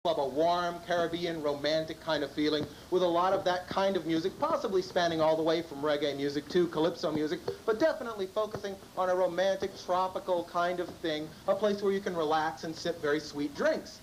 Club, a warm, Caribbean, romantic kind of feeling with a lot of that kind of music, possibly spanning all the way from reggae music to calypso music, but definitely focusing on a romantic, tropical kind of thing, a place where you can relax and sip very sweet drinks.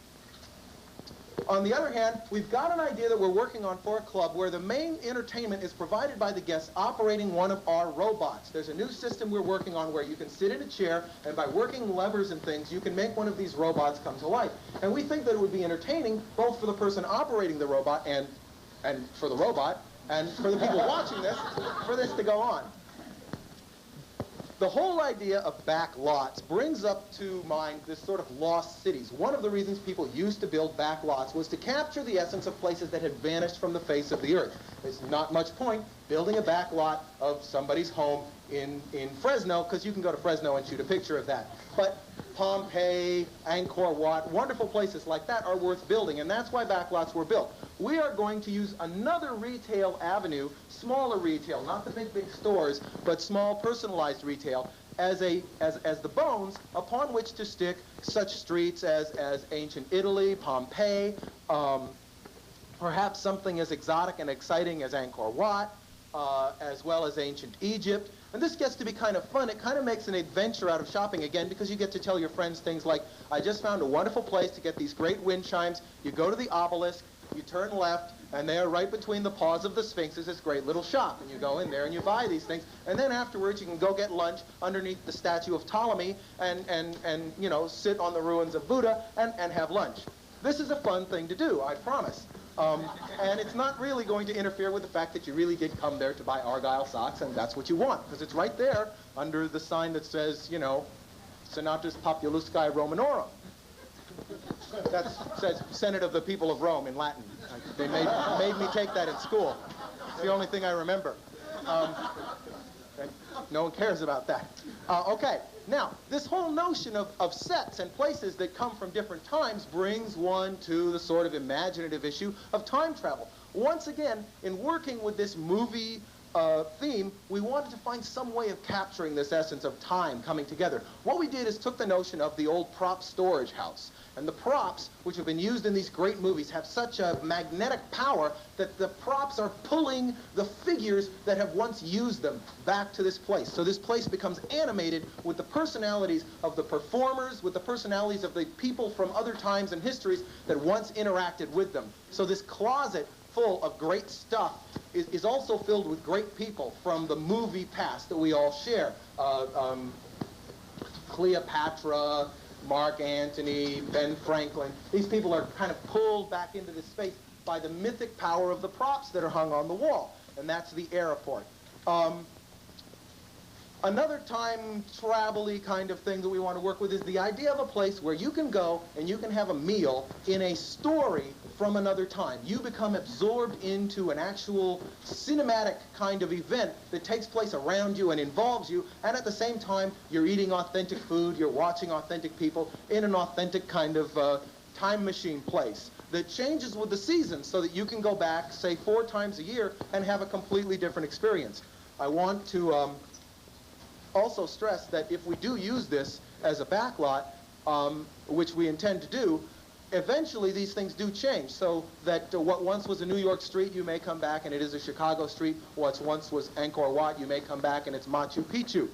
On the other hand, we've got an idea that we're working on for a club where the main entertainment is provided by the guests operating one of our robots. There's a new system we're working on where you can sit in a chair, and by working levers and things, you can make one of these robots come to life. And we think that it would be entertaining both for the person operating the robot and for the robot, and for the people watching this, for this to go on. The whole idea of backlots brings up to mind this sort of lost cities. One of the reasons people used to build backlots was to capture the essence of places that had vanished from the face of the earth. There's not much point building a backlot of somebody's home in Fresno, because you can go to Fresno and shoot a picture of that. But Pompeii, Angkor Wat, wonderful places like that are worth building, and that's why backlots were built. We are going to use another retail avenue, smaller retail, not the big stores, but small personalized retail, as the bones upon which to stick such streets as ancient Italy, Pompeii, perhaps something as exotic and exciting as Angkor Wat, as well as ancient Egypt. And this gets to be kind of fun. It kind of makes an adventure out of shopping again, because you get to tell your friends things like, I just found a wonderful place to get these great wind chimes. You go to the obelisk, you turn left, and there right between the paws of the Sphinx is this great little shop. And you go in there and you buy these things. And then afterwards you can go get lunch underneath the statue of Ptolemy and you know, sit on the ruins of Buddha and have lunch. This is a fun thing to do, I promise. And it's not really going to interfere with the fact that you really did come there to buy Argyle socks, and that's what you want, because it's right there under the sign that says, you know, Senatus Populusque Romanorum. That says Senate of the People of Rome in Latin. They made me take that in school. It's the only thing I remember. No one cares about that. Okay, now, this whole notion of sets and places that come from different times brings one to the sort of imaginative issue of time travel. Once again, in working with this movie theme, we wanted to find some way of capturing this essence of time coming together. What we did is took the notion of the old prop storage house. And the props, which have been used in these great movies, have such a magnetic power that the props are pulling the figures that have once used them back to this place. So this place becomes animated with the personalities of the performers, with the personalities of the people from other times and histories that once interacted with them. So this closet full of great stuff is also filled with great people from the movie past that we all share. Cleopatra, Mark Antony, Ben Franklin. These people are kind of pulled back into this space by the mythic power of the props that are hung on the wall. And that's the airport. Another time travel-y kind of thing that we want to work with is the idea of a place where you can go and you can have a meal in a story from another time. You become absorbed into an actual cinematic kind of event that takes place around you and involves you, and at the same time you're eating authentic food, you're watching authentic people in an authentic kind of time machine place that changes with the seasons so that you can go back, say, 4 times a year and have a completely different experience. I want to also stress that if we do use this as a backlot, which we intend to do, eventually these things do change, so that what once was a New York street, you may come back and it is a Chicago street. What once was Angkor Wat, you may come back and it's Machu Picchu.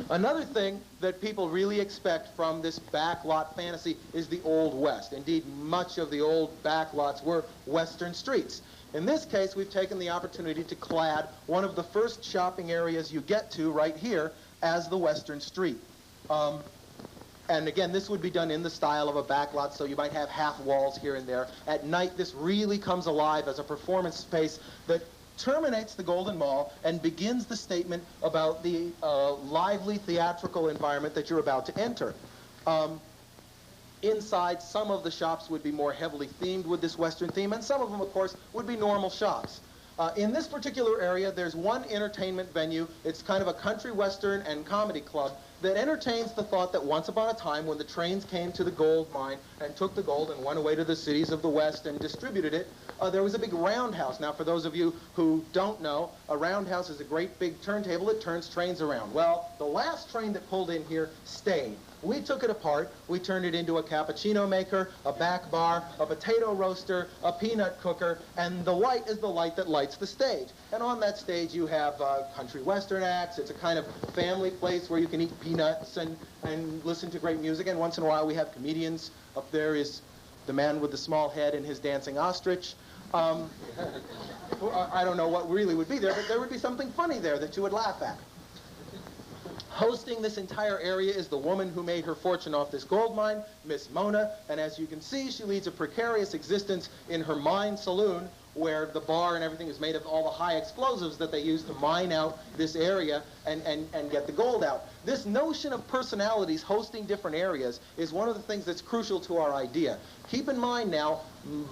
Another thing that people really expect from this backlot fantasy is the Old West. Indeed, much of the old backlots were Western streets. In this case, we've taken the opportunity to clad one of the first shopping areas you get to right here as the Western street. And again, this would be done in the style of a backlot, so you might have half walls here and there. At night, this really comes alive as a performance space that terminates the Golden Mall and begins the statement about the lively theatrical environment that you're about to enter. Inside, some of the shops would be more heavily themed with this Western theme, and some of them, of course, would be normal shops. In this particular area, there's one entertainment venue. It's kind of a country western and comedy club that entertains the thought that once upon a time, when the trains came to the gold mine and took the gold and went away to the cities of the West and distributed it, there was a big roundhouse. Now, for those of you who don't know, a roundhouse is a great big turntable that turns trains around. Well, the last train that pulled in here stayed. We took it apart. We turned it into a cappuccino maker, a back bar, a potato roaster, a peanut cooker, and the light is the light that lights the stage. And on that stage you have country western acts. It's a kind of family place where you can eat peanuts and listen to great music. And once in a while we have comedians. Up there is the man with the small head and his dancing ostrich. I don't know what really would be there, but there would be something funny there that you would laugh at. Hosting this entire area is the woman who made her fortune off this gold mine, Miss Mona, and as you can see, she leads a precarious existence in her mine saloon, where the bar and everything is made of all the high explosives that they use to mine out this area and get the gold out. This notion of personalities hosting different areas is one of the things that's crucial to our idea. Keep in mind now,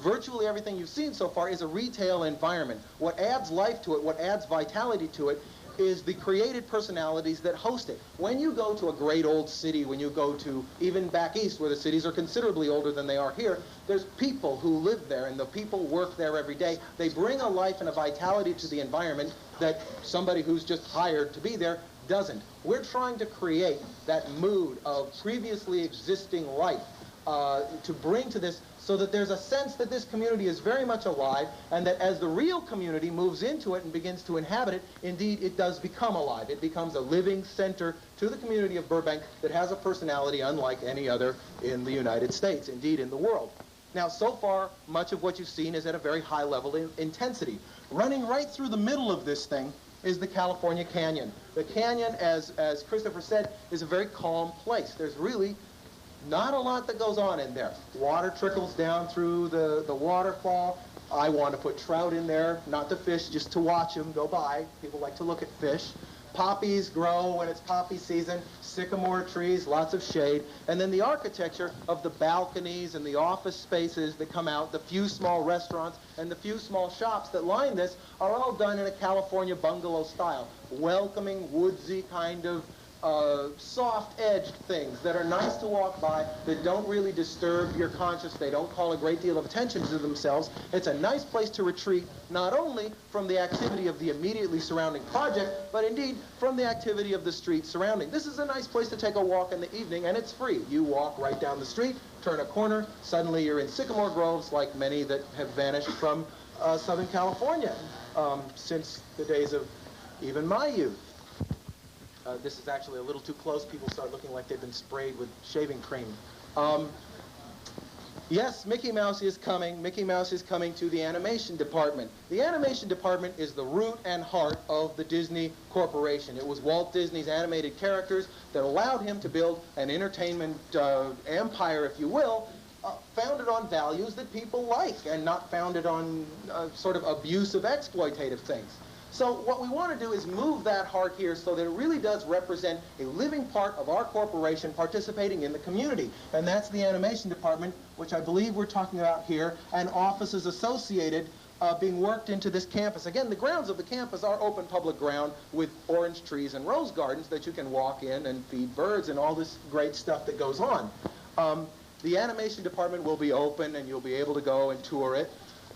virtually everything you've seen so far is a retail environment. What adds life to it, what adds vitality to it, is the created personalities that host it. When you go to a great old city, when you go to even back east where the cities are considerably older than they are here, there's people who live there and the people work there every day. They bring a life and a vitality to the environment that somebody who's just hired to be there doesn't. We're trying to create that mood of previously existing life to bring to this, so that there's a sense that this community is very much alive, and that as the real community moves into it and begins to inhabit it, indeed it does become alive. It becomes a living center to the community of Burbank that has a personality unlike any other in the United States, indeed in the world. Now, so far, much of what you've seen is at a very high level of intensity. Running right through the middle of this thing is the California Canyon. The canyon, as Christopher said, is a very calm place. There's really not a lot that goes on in there. Water trickles down through the waterfall. I want to put trout in there, not to fish, just to watch them go by. People like to look at fish. Poppies grow when it's poppy season, sycamore trees, lots of shade. And then the architecture of the balconies and the office spaces that come out, the few small restaurants and the few small shops that line this are all done in a California bungalow style. Welcoming, woodsy kind of soft-edged things that are nice to walk by, that don't really disturb your conscience. They don't call a great deal of attention to themselves. It's a nice place to retreat, not only from the activity of the immediately surrounding project, but indeed from the activity of the street surrounding. This is a nice place to take a walk in the evening, and it's free. You walk right down the street, turn a corner, suddenly you're in sycamore groves like many that have vanished from Southern California since the days of even my youth. This is actually a little too close. People start looking like they've been sprayed with shaving cream. Yes, Mickey Mouse is coming. Mickey Mouse is coming to the animation department. The animation department is the root and heart of the Disney Corporation. It was Walt Disney's animated characters that allowed him to build an entertainment empire, if you will, founded on values that people like and not founded on sort of abusive, exploitative things. So what we want to do is move that heart here so that it really does represent a living part of our corporation participating in the community. And that's the animation department, which I believe we're talking about here, and offices associated being worked into this campus. Again, the grounds of the campus are open public ground with orange trees and rose gardens that you can walk in and feed birds and all this great stuff that goes on. The animation department will be open and you'll be able to go and tour it.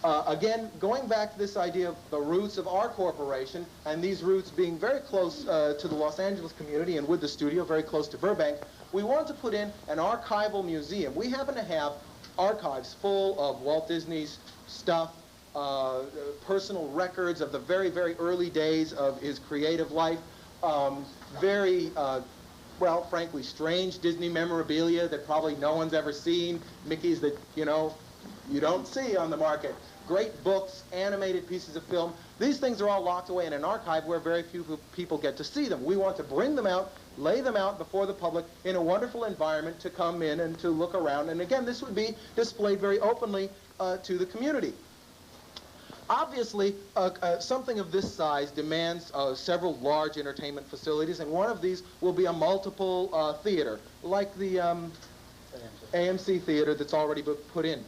Again, going back to this idea of the roots of our corporation, and these roots being very close to the Los Angeles community and with the studio, very close to Burbank, we want to put in an archival museum. We happen to have archives full of Walt Disney's stuff, personal records of the very, very early days of his creative life, very well, frankly, strange Disney memorabilia that probably no one's ever seen, Mickeys that, you know, you don't see on the market. Great books, animated pieces of film. These things are all locked away in an archive where very few people get to see them. We want to bring them out, lay them out before the public in a wonderful environment to come in and to look around. And again, this would be displayed very openly to the community. Obviously, something of this size demands several large entertainment facilities, and one of these will be a multiple theater, like the AMC theater that's already put in.